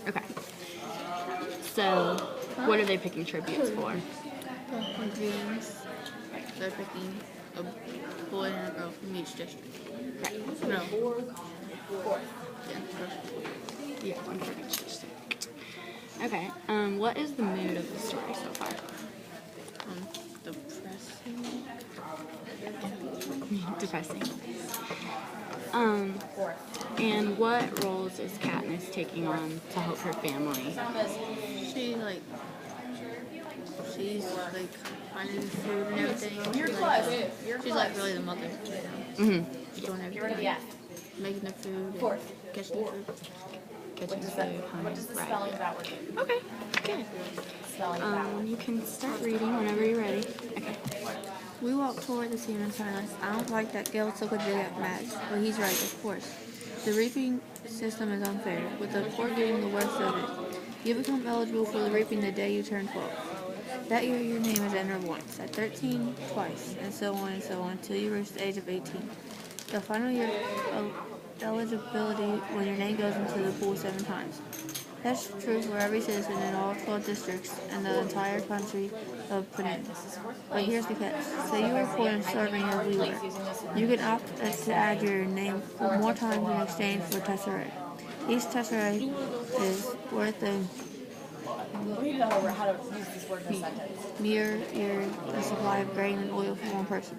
Okay. So, what are they picking tributes for? Greetings. They're picking a boy and a girl from each district. Right. No. Yeah, one for each district. Okay. What is the mood of the story so far? Depressing. Depressing. And what roles is Katniss taking on to help her family? She's like finding food and everything. She's like really the mother. Mm-hmm. She's doing everything. Making the food, and catching the food. Catching food, right. Okay, good. You can start reading whenever you're ready. Okay. We walked toward the scene in silence. I don't like that Gale took a dig at Mads, but he's right, of course. The reaping system is unfair, with the poor getting the worst of it. You become eligible for the reaping the day you turn 12. That year, your name is entered once, at 13, twice, and so on until you reach the age of 18. The final year of eligibility when your name goes into the pool 7 times. That's true for every citizen in all 12 districts and the entire country of Panem. But here's the catch. Say you were poor and starving as we were. You can opt to add your name more times in exchange for tesserae. Each tesserae is worth a a supply of grain and oil for one person.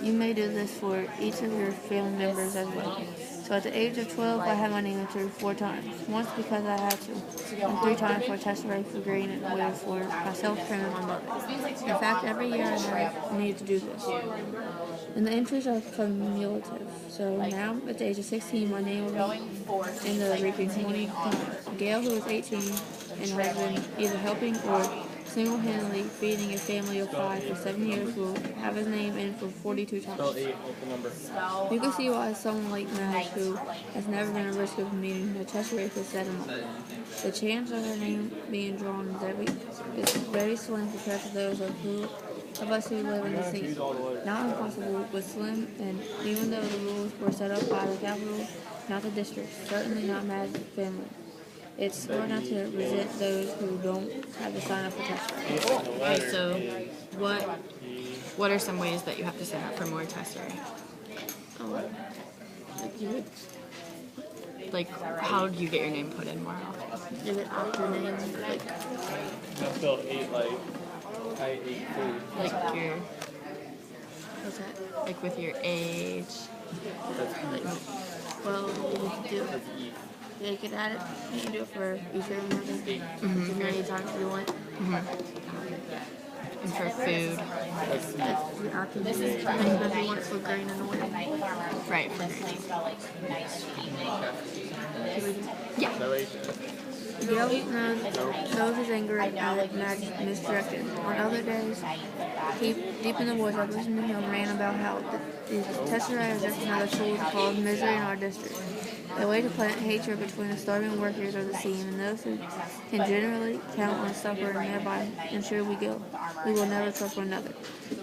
You may do this for each of your family members as well. So at the age of 12, I had my name entered 4 times. Once because I had to, and 3 times for tesserae for grain and oil for myself, Prim, and my mother. In fact, every year I have needed to do this. And the entries are cumulative. So now, at the age of 16, my name will be in the reaping 20 times. Gale, who is 18 and has been either helping or single-handedly feeding a family of 5 for 7 years, will have his name in for 42 times. You can see why someone like Mads, who has never been at risk of needing a tesserae, could set him up. The chance of her name being drawn is very slim compared to those of us who live in the scene. Not impossible, but slim, and even though the rules were set up by the capital, not the district, certainly not Mads' family. It's hard not to resent those who don't have to sign up for tesserae. Okay, so what are some ways that you have to sign up for more tesserae? Like, how do you get your name put in more often? You get opt your name, I still ate I ate food. Like your, what's that? like with your age. Well, you can do it. Yeah, you can add it. You can do it for each family member. As many times as you want. And for food. You opt your name. If you want it for grain and oil. Right, for grain. Yeah. Gale knows his anger at Mads misdirected. On other days, deep in the woods, I listened to him rant about how the tesserae are just another tool to cause misery in our district. A way to plant hatred between the starving workers of the scene and those who can generally count on supper and thereby ensure we will never trust one another.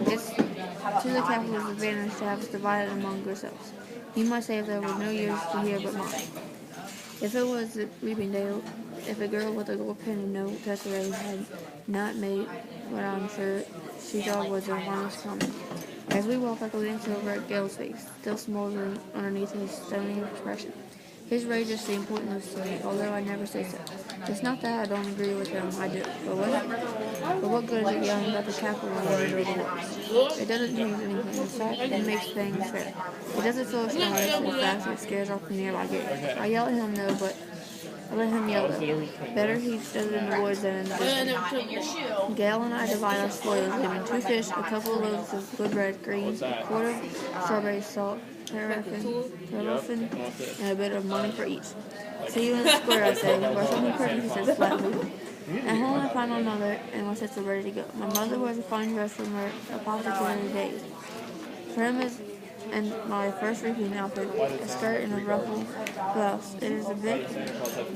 It's to the capital's advantage to have us divided among ourselves. You might say if there were no years to hear but mine. If it was the reaping day, if a girl with a gold pen and no tesserae had not made what I'm sure she thought was a harmless comment. As we walk, I glanced over at Gale's face, still smoldering underneath his stony expression. His rage is seemed pointless to me, although I never say so. It's not that I don't agree with him, I do. But what good is it yelling about the capital in the middle of the woods? It doesn't change anything. In fact, it makes things fair. It doesn't feel astonishing. In fact, it scares off the nearby gate. I yell at him, though, but I let him yell though. Better he does it in the woods than in the bush. Gale and I divide our spoils, leaving 2 fish, a couple of loaves of good red greens, a quarter of strawberry salt, paraffin, and a bit of money for each. See you in the square, I say, or something pretty, he says flatly. At home, I find my mother, and my sister ready to go. My mother wears a fine dress from her apothecary days. Prim is in my first reaping outfit, a skirt and a ruffled blouse. It is a bit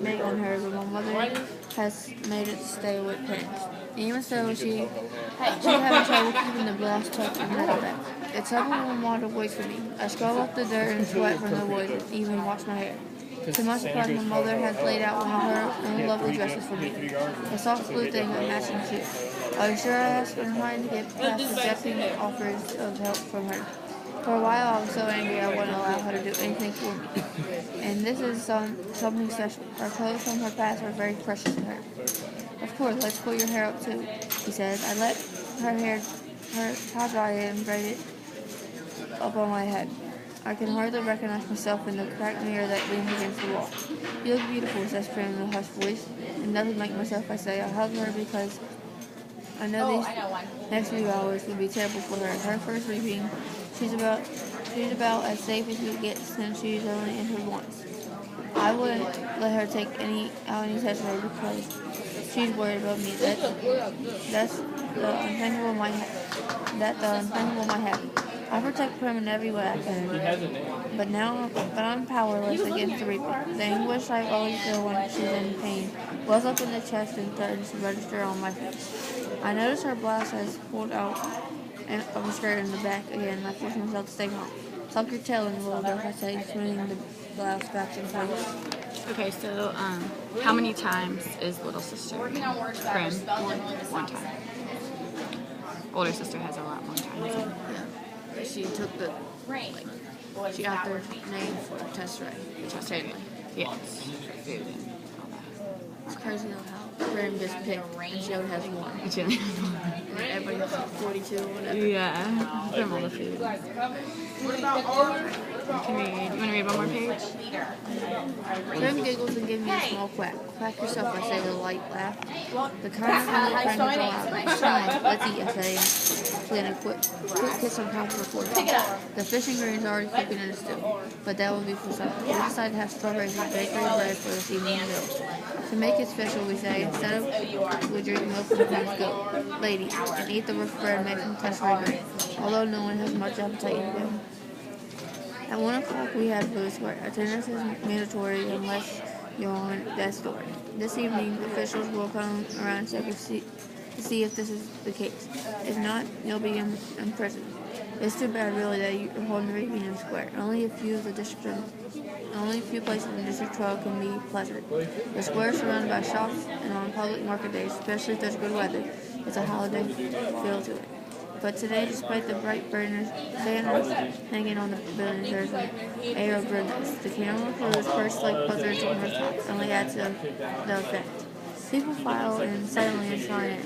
big on her, but my mother has made it stay with pants. Even so, she having trouble keeping the blouse tucked in the back. It's something when water waits for me. I scrub off the dirt and sweat from the wood and even wash my hair. To my surprise, my mother has laid out one of her own lovely dresses for me. A soft blue thing with matching shoes. I was sure I asked her trying to get past rejecting offers of help from her. For a while, I was so angry I wouldn't allow her to do anything for me. And this is something special. Her clothes from her past are very precious to her. Of course, let's pull your hair up too, he said. I let her tie-dye it and braid it up on my head. I can hardly recognize myself in the cracked mirror that leans against the wall. You look beautiful, says Prim in a hushed voice. And nothing like myself, I say. I hug her because I know these next few hours will be terrible for her. Her first reaping, she's about as safe as you get since she's only entered once. I wouldn't let her take any touch of her because she's worried about me. That's the unthinkable might happen. I protect Prim in every way I can. But I'm powerless against the reaper. The anguish I always feel when she's in pain wells up in the chest and threatens to register on my face. I notice her blouse has pulled out of her skirt in the back again. I force myself to stay calm. Tuck your tail in, little girl, I say, swinging the blouse back in place. Okay, so how many times is little sister Prim? One time. Older sister has a lot more times. Yeah. She took she got their name for Tesserae. Yes. It's crazy though how Prim just picked and she only has one. And everybody has like 42 or whatever. Yeah. Put them on the food. You want to read one more page? Prim giggles and gives me a small quack. Quack yourself, I say with a light laugh. The kind of thing that friends are out. Come on, let's eat, I say. Then a quick kiss on top of her forehead. The fish and greens are already cooking in a stew, but that will be for supper. We decided to have strawberries and bakery bread for this evening meal. To make it special, we say, instead of we drink milk from Prim's goat, lady, and eat the rough bread made from Tesserae grain, although no one has much appetite in it. At 1 o'clock, we had food square. Attendance is mandatory unless you're on that store. This evening, officials will come around to see if this is the case. If not, you'll be in prison. It's too bad, really, that you're holding the Reunion Square. Only a few places in District 12 can be pleasant. The square is surrounded by shops, and on public market days, especially if there's good weather, it's a holiday feel to it. But today, despite the bright banners hanging on the buildings, there's an air of grimness. The camera crews perched like buzzards on rooftops only add to the effect. People file in silently and sign in.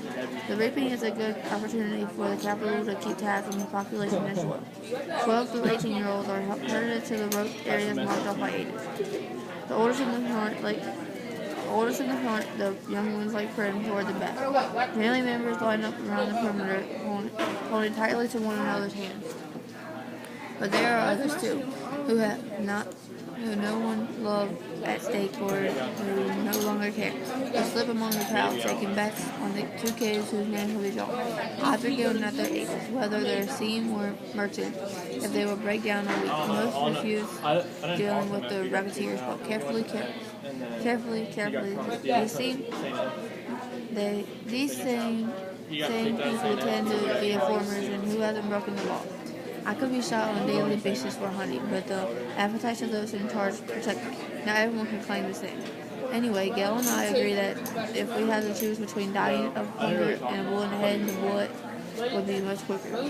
The reaping is a good opportunity for the capital to keep tabs on the population as well. 12 to 18-year-olds are herded to the road areas marked off by ages. The oldest in the front, the young ones like Prim toward the back. Family members line up around the perimeter, holding tightly to one another's hands. But there are others too, who no one loved at stake or who no longer care. They slip among the crowd, taking bets on the two kids whose names will be drawn. Odds are given at their ages, whether they're seam or merchant, if they will break down or weak. Most refuse dealing with the racketeers, but carefully. These same people tend to be informers and who hasn't broken the law. I could be shot on a daily basis for hunting, but the appetites of those in charge protect me. Not everyone can claim the same. Anyway, Gail and I agree that if we had to choose between dying of hunger and a bullet in the head, the bullet would be much quicker.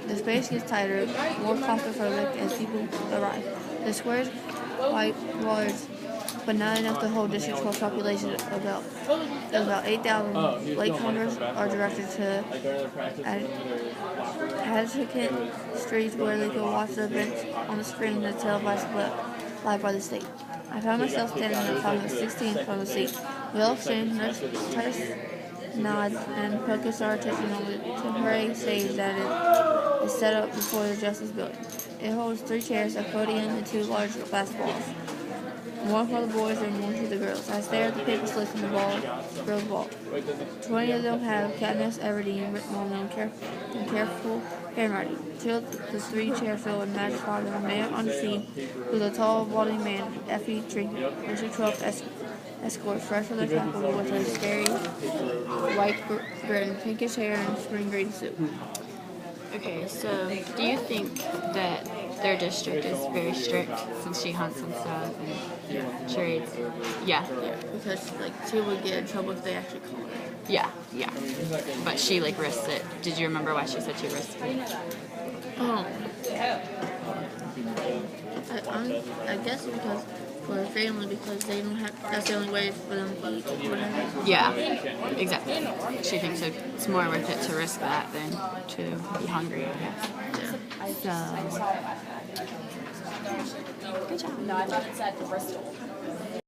The space gets tighter, more claustrophobic as people arrive. The square's quite large, but not enough to hold District 12 population of about 8,000. Lakelanders are directed to Adjacent streets where they can watch the events on the screen that's televised live by the state. I found myself standing at 16th on the seat. We all exchanged nods and focused our attention on the temporary stage that is set up before the Justice Building. It holds 3 chairs, a podium, and 2 large glass balls. One for the boys and one for the girls. I stare at the paper slips in the girls' ball. 20 of them have Katniss Everdeen written on them in careful handwriting. 2 of the 3 chairs fill with Magic Father, a man on the scene, who's a tall, balding man, Effie Trinket, District 12 escort, fresh from the capital with a scary white grin, pinkish hair, and spring green suit. Okay, so do you think that their district is very strict since she hunts and stuff and trades. Yeah, Because like she would get in trouble if they actually caught her. yeah. But she like risks it. Did you remember why she said she risked it? I guess because for her family, because they don't have. That's the only way for them to eat. Whatever. Yeah, exactly. She thinks it's more worth it to risk that than to be hungry, I guess. Yeah. So, good job. No, I thought it said Bristol.